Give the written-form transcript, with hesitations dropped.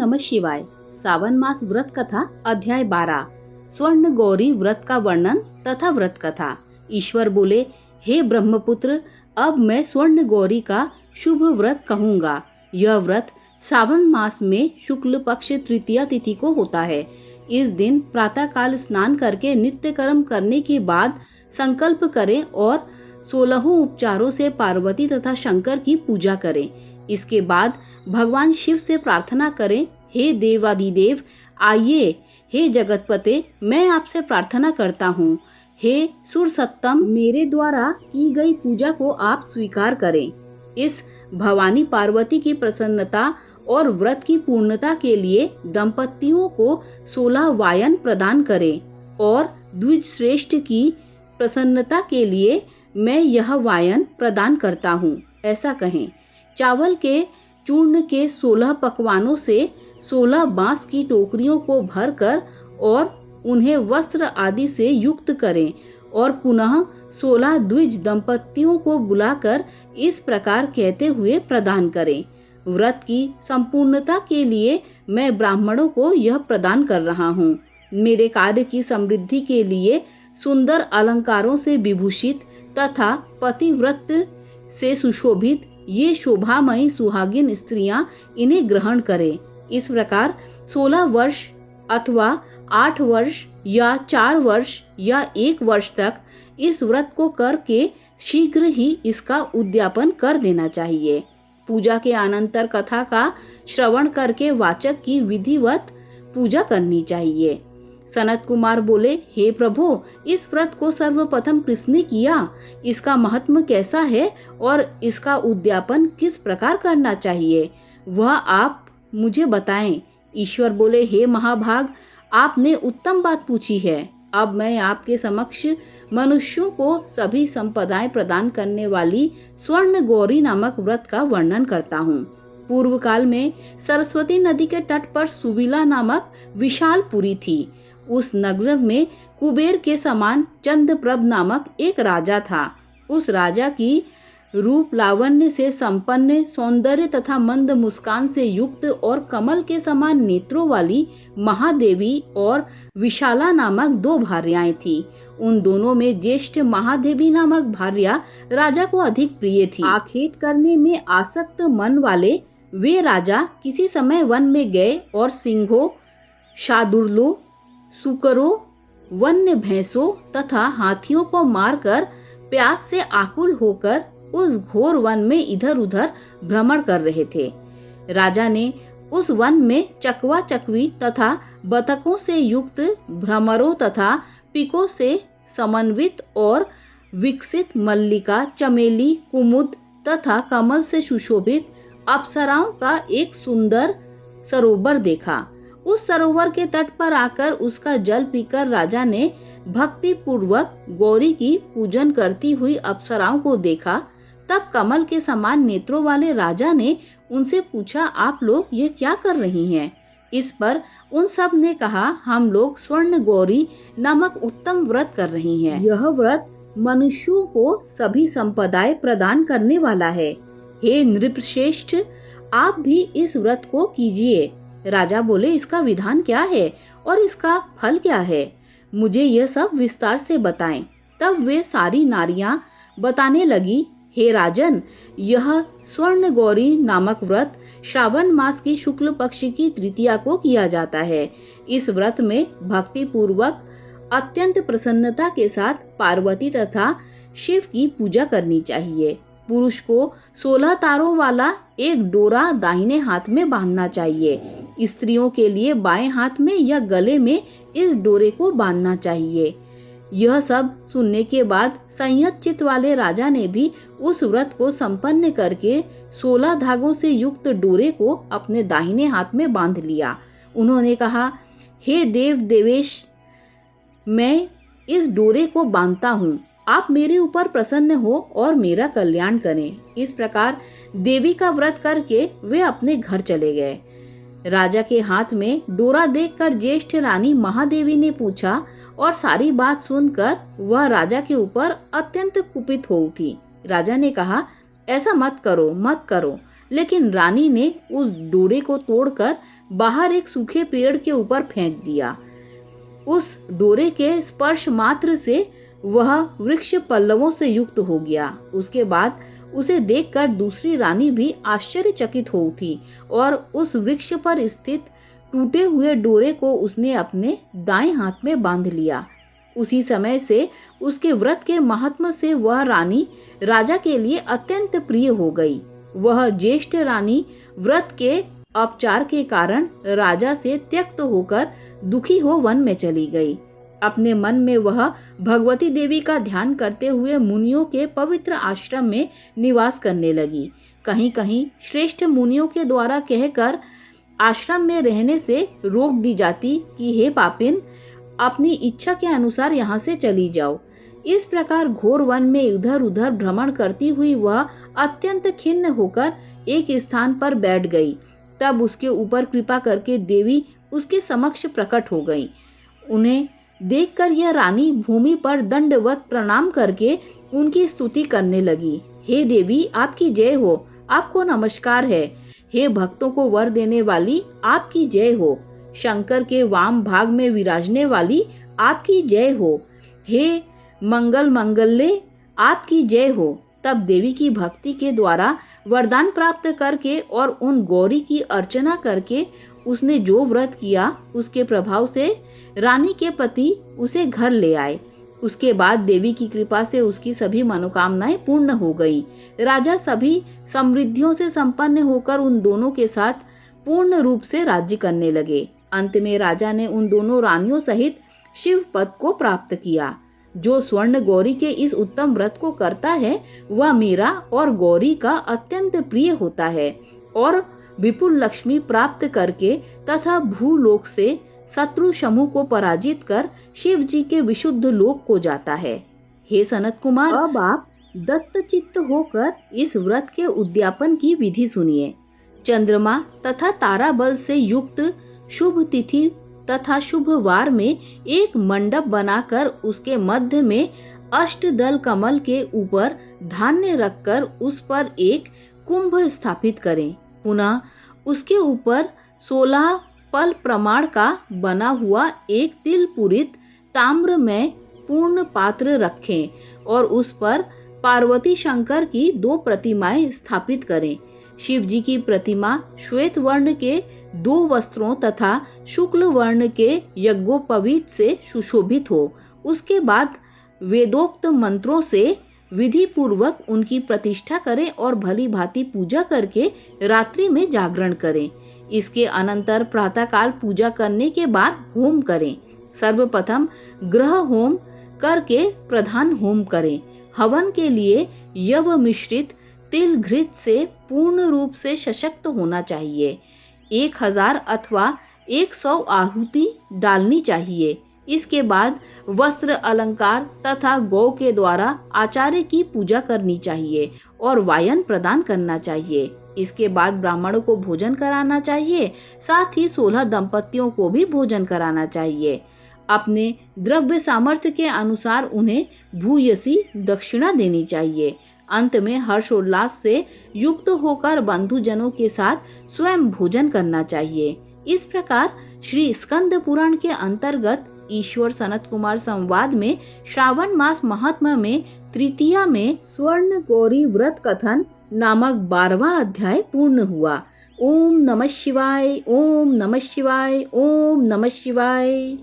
नमः शिवाय। सावन मास व्रत कथा अध्याय 12 स्वर्ण गौरी व्रत का वर्णन तथा व्रत कथा। ईश्वर बोले, हे ब्रह्मपुत्र, अब मैं स्वर्ण गौरी का शुभ व्रत कहूँगा। यह व्रत श्रावण मास में शुक्ल पक्ष तृतीया तिथि को होता है। इस दिन प्रातः काल स्नान करके नित्य कर्म करने के बाद संकल्प करें और 16 उपचारों से पार्वती तथा शंकर की पूजा करें। इसके बाद भगवान शिव से प्रार्थना करें, हे देवादिदेव आइए, हे जगतपते मैं आपसे प्रार्थना करता हूँ, हे सुरसत्तम मेरे द्वारा की गई पूजा को आप स्वीकार करें। इस भवानी पार्वती की प्रसन्नता और व्रत की पूर्णता के लिए दंपतियों को 16 वायन प्रदान करें और द्विज श्रेष्ठ की प्रसन्नता के लिए मैं यह वायन प्रदान करता हूँ, ऐसा कहें। चावल के चूर्ण के 16 पकवानों से 16 बांस की टोकरियों को भरकर और उन्हें वस्त्र आदि से युक्त करें और पुनः 16 द्विज दंपतियों को बुलाकर इस प्रकार कहते हुए प्रदान करें, व्रत की संपूर्णता के लिए मैं ब्राह्मणों को यह प्रदान कर रहा हूँ। मेरे कार्य की समृद्धि के लिए सुंदर अलंकारों से विभूषित तथा पतिव्रत से सुशोभित ये शोभामयी सुहागिन स्त्रियां इन्हें ग्रहण करें। इस प्रकार 16 वर्ष अथवा 8 वर्ष या 4 वर्ष या 1 वर्ष तक इस व्रत को करके शीघ्र ही इसका उद्यापन कर देना चाहिए। पूजा के अनंतर कथा का श्रवण करके वाचक की विधिवत पूजा करनी चाहिए। सनत कुमार बोले, हे प्रभु, इस व्रत को सर्वप्रथम किसने किया, इसका महत्व कैसा है और इसका उद्यापन किस प्रकार करना चाहिए, वह आप मुझे बताएं। ईश्वर बोले, हे महाभाग, आपने उत्तम बात पूछी है। अब मैं आपके समक्ष मनुष्यों को सभी संपदाएं प्रदान करने वाली स्वर्ण गौरी नामक व्रत का वर्णन करता हूँ। पूर्व काल में सरस्वती नदी के तट पर सुविला नामक विशाल पुरी थी। उस नगर में कुबेर के समान चंद्रप्रभ नामक एक राजा था। उस राजा की रूप लावण्य से संपन्न, सौंदर्य तथा मंद मुस्कान से युक्त और कमल के समान नेत्रों वाली महादेवी और विशाला नामक 2 भार्याएं थीं। उन दोनों में ज्येष्ठ महादेवी नामक भार्या राजा को अधिक प्रिय थी। आखेट करने में आसक्त मन वाले वे राजा किसी समय वन में गए और सिंहों, शार्दूलों, सूकरों, वन्य भैंसों तथा हाथियों को मारकर प्यास से आकुल होकर उस घोर वन में इधर उधर भ्रमण कर रहे थे। राजा ने उस वन में चकवा चकवी तथा बतखों से युक्त भ्रमरों तथा पिकों से समन्वित और विकसित मल्लिका, चमेली, कुमुद तथा कमल से सुशोभित अप्सराओं का एक सुंदर सरोवर देखा। उस सरोवर के तट पर आकर उसका जल पीकर राजा ने भक्ति पूर्वक गौरी की पूजन करती हुई अप्सराओं को देखा। तब कमल के समान नेत्रों वाले राजा ने उनसे पूछा, आप लोग ये क्या कर रही हैं? इस पर उन सब ने कहा, हम लोग स्वर्ण गौरी नामक उत्तम व्रत कर रही हैं। यह व्रत मनुष्यों को सभी संपदाएं प्रदान करने वाला है। हे नृपश्रेष्ठ, आप भी इस व्रत को कीजिए। राजा बोले, इसका विधान क्या है और इसका फल क्या है? मुझे यह सब विस्तार से बताएं। तब वे सारी नारियां बताने लगी, हे राजन, यह स्वर्ण गौरी नामक व्रत श्रावण मास की शुक्ल पक्ष की तृतीया को किया जाता है। इस व्रत में भक्ति पूर्वक अत्यंत प्रसन्नता के साथ पार्वती तथा शिव की पूजा करनी चाहिए। पुरुष को 16 तारों वाला एक डोरा दाहिने हाथ में बांधना चाहिए। स्त्रियों के लिए बाएं हाथ में या गले में इस डोरे को बांधना चाहिए। यह सब सुनने के बाद संयत चित्त वाले राजा ने भी उस व्रत को संपन्न करके 16 धागों से युक्त डोरे को अपने दाहिने हाथ में बांध लिया। उन्होंने कहा, हे देव देवेश, मैं इस डोरे को बांधता हूँ, आप मेरे ऊपर प्रसन्न हो और मेरा कल्याण करें। इस प्रकार देवी का व्रत करके वे अपने घर चले गए। राजा के हाथ में डोरा देखकर ज्येष्ठ रानी महादेवी ने पूछा और सारी बात सुनकर वह राजा के ऊपर अत्यंत कुपित हो उठी। राजा ने कहा, ऐसा मत करो, मत करो। लेकिन रानी ने उस डोरे को तोड़कर बाहर एक सूखे पेड़ के ऊपर फेंक दिया। उस डोरे के स्पर्श मात्र से वह वृक्ष पल्लवों से युक्त हो गया। उसके बाद उसे देखकर दूसरी रानी भी आश्चर्यचकित हो उठी और उस वृक्ष पर स्थित टूटे हुए डोरे को उसने अपने दाएं हाथ में बांध लिया। उसी समय से उसके व्रत के महात्म्य से वह रानी राजा के लिए अत्यंत प्रिय हो गई। वह ज्येष्ठ रानी व्रत के अपचार के कारण राजा से त्यक्त होकर दुखी हो वन में चली गई। अपने मन में वह भगवती देवी का ध्यान करते हुए मुनियों के पवित्र आश्रम में निवास करने लगी। कहीं कहीं श्रेष्ठ मुनियों के द्वारा कहकर आश्रम में रहने से रोक दी जाती कि हे पापिन, अपनी इच्छा के अनुसार यहाँ से चली जाओ। इस प्रकार घोर वन में इधर उधर भ्रमण करती हुई वह अत्यंत खिन्न होकर एक स्थान पर बैठ गई। तब उसके ऊपर कृपा करके देवी उसके समक्ष प्रकट हो गई। उन्हें देखकर यह रानी भूमि पर दंडवत प्रणाम करके उनकी स्तुति करने लगी। हे देवी, आपकी जय हो, आपको नमस्कार है। हे भक्तों को वर देने वाली, आपकी जय हो। शंकर के वाम भाग में विराजने वाली, आपकी जय हो। हे मंगल मंगल्ये, आपकी जय हो। तब देवी की भक्ति के द्वारा वरदान प्राप्त करके और उन गौरी की अर्चना करके उसने जो व्रत किया, उसके प्रभाव से रानी के पति उसे घर ले आए। उसके बाद देवी की कृपा से उसकी सभी मनोकामनाएं पूर्ण हो गईं। राजा सभी समृद्धियों से संपन्न होकर उन दोनों के साथ पूर्ण रूप से राज्य करने लगे। अंत में राजा ने उन दोनों रानियों सहित शिव पद को प्राप्त किया। जो स्वर्ण गौरी के इस उत्तम व्रत को करता है वह मेरा और गौरी का अत्यंत प्रिय होता है और विपुल लक्ष्मी प्राप्त करके तथा भूलोक से शत्रु समूह को पराजित कर शिव जी के विशुद्ध लोक को जाता है। हे सनत कुमार, अब आप दत्तचित्त होकर इस व्रत के उद्यापन की विधि सुनिए। चंद्रमा तथा तारा बल से युक्त शुभ तिथि तथा शुभ वार में एक मंडप बनाकर उसके मध्य में अष्टदल कमल के ऊपर धान्य रखकर उस पर एक कुंभ स्थापित करें। पुनः उसके ऊपर 16 पल प्रमाण का बना हुआ एक तिल पूरित ताम्र में पूर्ण पात्र रखें और उस पर पार्वती शंकर की 2 प्रतिमाएं स्थापित करें। शिव जी की प्रतिमा श्वेत वर्ण के 2 वस्त्रों तथा शुक्ल वर्ण के यज्ञोपवीत से सुशोभित हो। उसके बाद वेदोक्त मंत्रों से विधि पूर्वक उनकी प्रतिष्ठा करें और भली भांति पूजा करके रात्रि में जागरण करें। इसके अनंतर प्रातःकाल पूजा करने के बाद होम करें। सर्वप्रथम ग्रह होम करके प्रधान होम करें। हवन के लिए यव मिश्रित तिल घृत से पूर्ण रूप से सशक्त होना चाहिए। 1000 अथवा 100 आहुति डालनी चाहिए। इसके बाद वस्त्र अलंकार तथा गौ के द्वारा आचार्य की पूजा करनी चाहिए और वायन प्रदान करना चाहिए। इसके बाद ब्राह्मणों को भोजन कराना चाहिए, साथ ही 16 दंपतियों को भी भोजन कराना चाहिए। अपने द्रव्य सामर्थ्य के अनुसार उन्हें भूयसी दक्षिणा देनी चाहिए। अंत में हर्षोल्लास से युक्त होकर बंधुजनों के साथ स्वयं भोजन करना चाहिए। इस प्रकार श्री स्कंद पुराण के अंतर्गत ईश्वर सनत कुमार संवाद में श्रावण मास महात्म्य में तृतीया में स्वर्ण गौरी व्रत कथन नामक 12वां अध्याय पूर्ण हुआ। ओम नमः शिवाय, ओम नमः शिवाय, ओम नमः शिवाय।